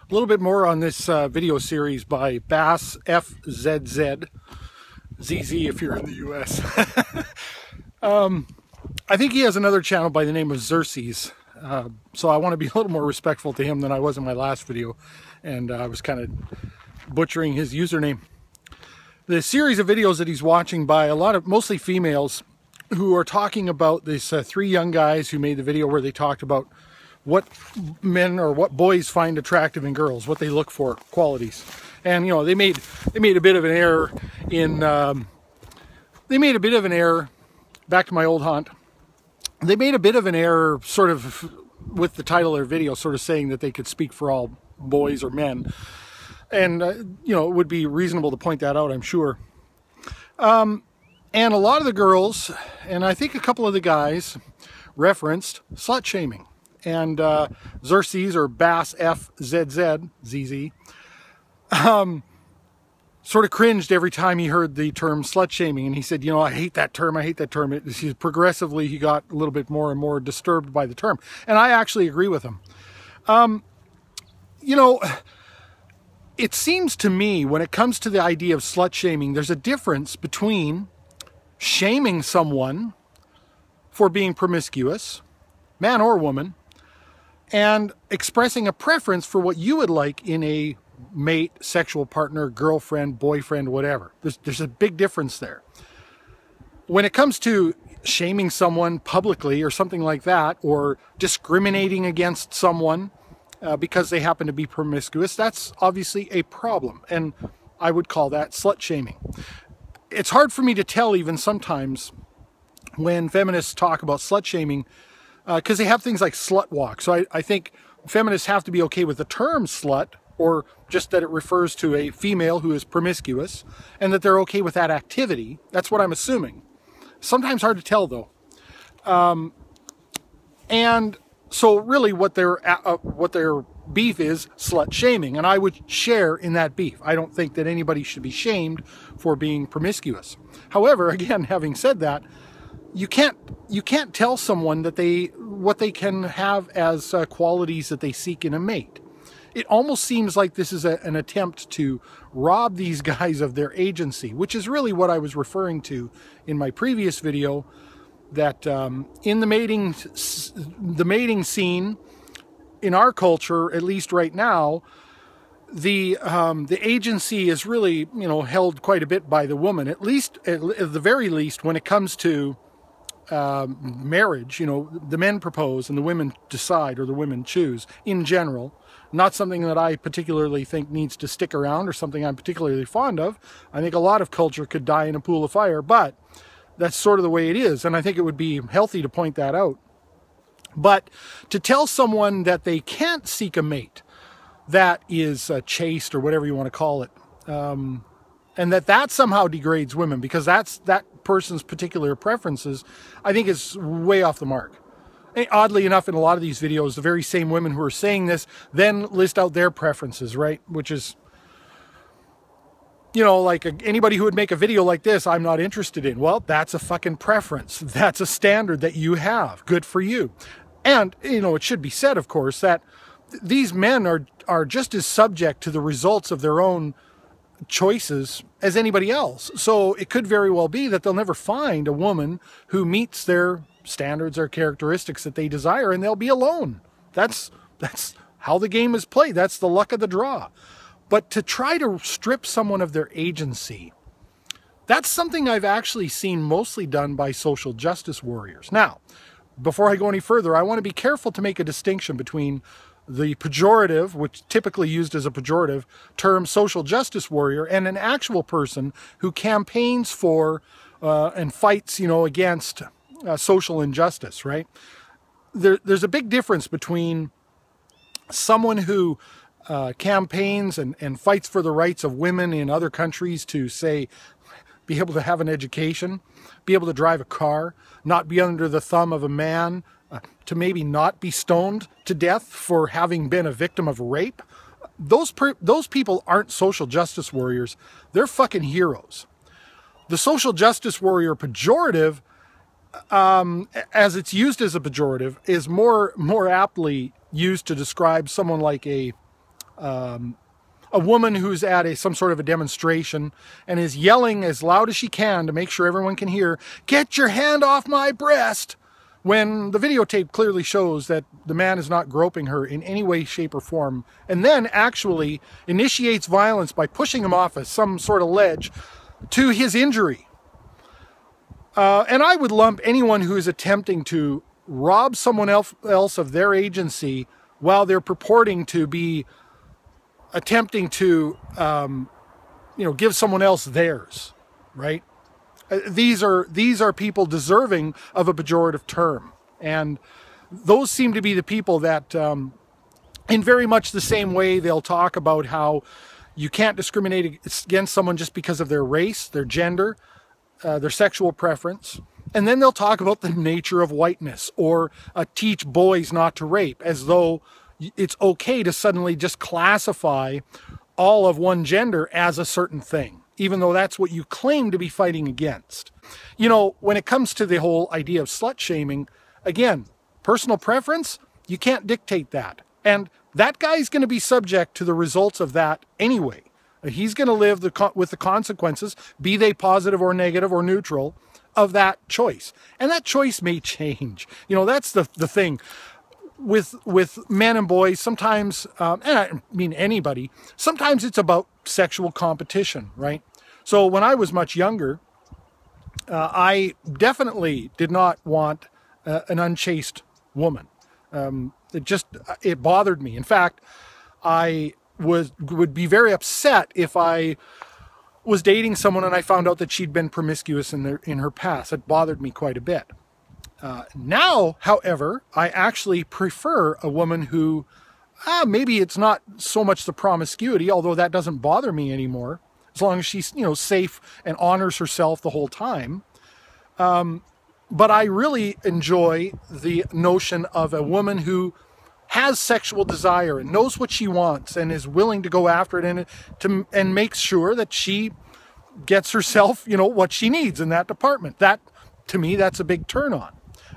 A little bit more on this video series by BASSFZz, ZZ if you're in the US. I think he has another channel by the name of BASSFZz, so I want to be a little more respectful to him than I was in my last video, and I was kind of butchering his username. The series of videos that he's watching by mostly females who are talking about these three young guys who made the video where they talked about what men or what boys find attractive in girls, what they look for, qualities. And you know, they made a bit of an error in back to my old haunt. They made a bit of an error sort of with the title of their video, sort of saying that they could speak for all boys or men. And you know, it would be reasonable to point that out, I'm sure. And a lot of the girls, and I think a couple of the guys, referenced slut shaming. And BASSFZz, or BASSFZz, ZZ, sort of cringed every time he heard the term slut shaming. And he said, you know, I hate that term, I hate that term. Progressively, he got a little bit more and more disturbed by the term. And I actually agree with him. You know, it seems to me, when it comes to the idea of slut shaming, there's a difference between shaming someone for being promiscuous, man or woman, and expressing a preference for what you would like in a mate, sexual partner, girlfriend, boyfriend, whatever. There's a big difference there. When it comes to shaming someone publicly or something like that, or discriminating against someone because they happen to be promiscuous, that's obviously a problem, and I would call that slut shaming. It's hard for me to tell even sometimes when feminists talk about slut shaming, because they have things like slut walk. So I think feminists have to be okay with the term slut, or just that it refers to a female who is promiscuous, and that they're okay with that activity. That's what I'm assuming. Sometimes hard to tell, though. And so really what their beef is slut shaming, and I would share in that beef. I don't think that anybody should be shamed for being promiscuous. However, again, having said that, you can't tell someone that what they can have as qualities that they seek in a mate. It almost seems like this is an attempt to rob these guys of their agency, which is really what I was referring to in my previous video, that in the mating scene in our culture, at least right now, the agency is really, you know, held quite a bit by the woman, at the very least when it comes to marriage. You know, the men propose and the women decide, or the women choose in general. Not something that I particularly think needs to stick around, or something I'm particularly fond of. I think a lot of culture could die in a pool of fire, but that's sort of the way it is, and I think it would be healthy to point that out. But to tell someone that they can't seek a mate that is chaste, or whatever you want to call it, and that somehow degrades women because that's that person's particular preferences, I think is way off the mark. And oddly enough, in a lot of these videos, the very same women who are saying this then list out their preferences, right? Which is, you know, like anybody who would make a video like this, I'm not interested in. Well, that's a fucking preference. That's a standard that you have. Good for you. And, you know, it should be said, of course, that these men are just as subject to the results of their own choices as anybody else. So it could very well be that they'll never find a woman who meets their standards or characteristics that they desire, and they'll be alone. That's how the game is played. That's the luck of the draw. But to try to strip someone of their agency, that's something I've actually seen mostly done by social justice warriors. Now, before I go any further, I want to be careful to make a distinction between the pejorative, which typically used as a pejorative term, social justice warrior, and an actual person who campaigns for and fights, you know, against social injustice, right? There's a big difference between someone who campaigns and fights for the rights of women in other countries to, say, be able to have an education, be able to drive a car, not be under the thumb of a man, to maybe not be stoned to death for having been a victim of rape. Those people aren't social justice warriors. They're fucking heroes. The social justice warrior pejorative, as it's used as a pejorative, is more aptly used to describe someone like a a woman who's at some sort of a demonstration and is yelling as loud as she can to make sure everyone can hear, "Get your hand off my breast," when the videotape clearly shows that the man is not groping her in any way, shape, or form, and then actually initiates violence by pushing him off of some sort of ledge to his injury. And I would lump anyone who is attempting to rob someone else of their agency while they're purporting to be attempting to, give someone else theirs, right? These are people deserving of a pejorative term. And those seem to be the people that, in very much the same way, they'll talk about how you can't discriminate against someone just because of their race, their gender, their sexual preference. And then they'll talk about the nature of whiteness, or teach boys not to rape, as though it's okay to suddenly just classify all of one gender as a certain thing, even though that's what you claim to be fighting against. You know, when it comes to the whole idea of slut shaming, again, personal preference, you can't dictate that. And that guy's going to be subject to the results of that anyway. He's going to live with the consequences, be they positive or negative or neutral, of that choice. And that choice may change. You know, that's the thing. With men and boys, sometimes, and I mean anybody, sometimes it's about sexual competition, right? So when I was much younger, I definitely did not want an unchaste woman. It bothered me. In fact, I would be very upset if I was dating someone and I found out that she'd been promiscuous in her past. It bothered me quite a bit. Now, however, I actually prefer a woman who, maybe it's not so much the promiscuity, although that doesn't bother me anymore, as long as she's, safe and honors herself the whole time. But I really enjoy the notion of a woman who has sexual desire and knows what she wants and is willing to go after it and makes sure that she gets herself, what she needs in that department. That, to me, that's a big turn on.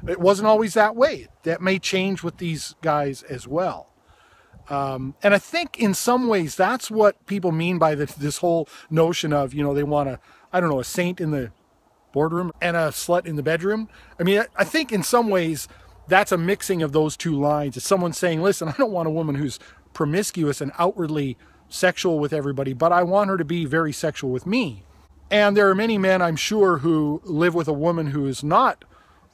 It wasn't always that way. That may change with these guys as well. And I think in some ways that's what people mean by this whole notion of, they want a saint in the boardroom and a slut in the bedroom. I mean, I think in some ways that's a mixing of those two lines. It's someone saying, listen, I don't want a woman who's promiscuous and outwardly sexual with everybody, but I want her to be very sexual with me. And there are many men, I'm sure, who live with a woman who is not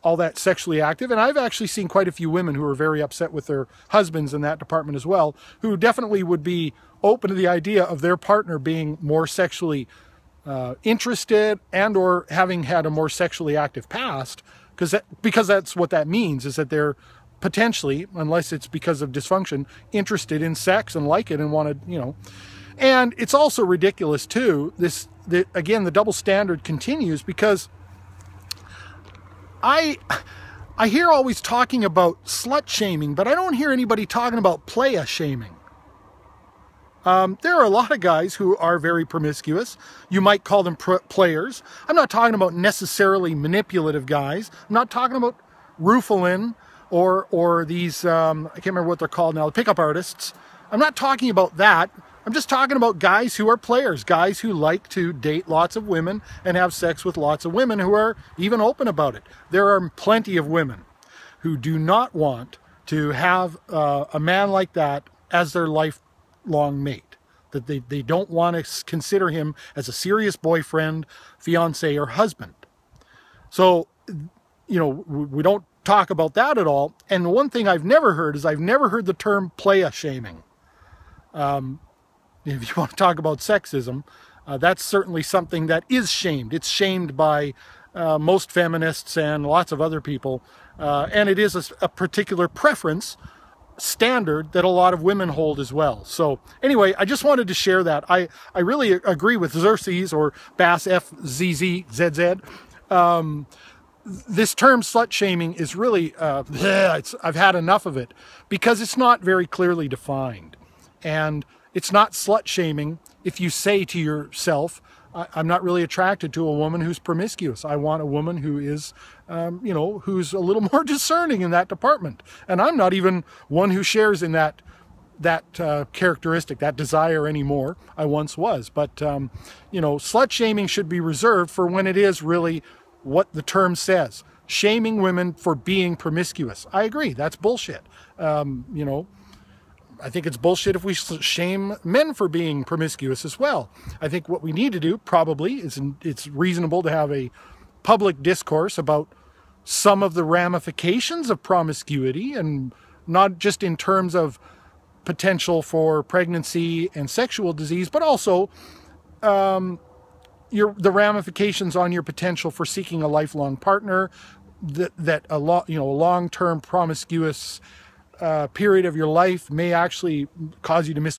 all that sexually active. And I've actually seen quite a few women who are very upset with their husbands in that department as well, who definitely would be open to the idea of their partner being more sexually interested and or having had a more sexually active past, because that's what that means, is that they're potentially, unless it's because of dysfunction, interested in sex and like it and want to, And it's also ridiculous too, again, the double standard continues, because I hear always talking about slut shaming, but I don't hear anybody talking about playa shaming. There are a lot of guys who are very promiscuous. You might call them players. I'm not talking about necessarily manipulative guys. I'm not talking about Rufalin or these, I can't remember what they're called now, pickup artists. I'm not talking about that. I'm just talking about guys who are players, guys who like to date lots of women and have sex with lots of women, who are even open about it. There are plenty of women who do not want to have a man like that as their lifelong mate, that they don't want to consider him as a serious boyfriend, fiance, or husband. So, we don't talk about that at all. And the one thing I've never heard is the term playa shaming. If you want to talk about sexism, that's certainly something that is shamed. It's shamed by most feminists and lots of other people. And it is a particular preference standard that a lot of women hold as well. So anyway, I just wanted to share that. I really agree with BASSFZz, or BASSFZz. This term slut shaming is really, I've had enough of it, because it's not very clearly defined. And it's not slut shaming if you say to yourself, I'm not really attracted to a woman who's promiscuous. I want a woman who is, who's a little more discerning in that department. And I'm not even one who shares in that characteristic, that desire anymore. I once was. But, you know, slut shaming should be reserved for when it is really what the term says. Shaming women for being promiscuous. I agree. That's bullshit. You know, I think it's bullshit if we shame men for being promiscuous as well. I think what we need to do probably is it's reasonable to have a public discourse about some of the ramifications of promiscuity, and not just in terms of potential for pregnancy and sexual disease, but also the ramifications on your potential for seeking a lifelong partner, that a long-term promiscuous period of your life may actually cause you to miss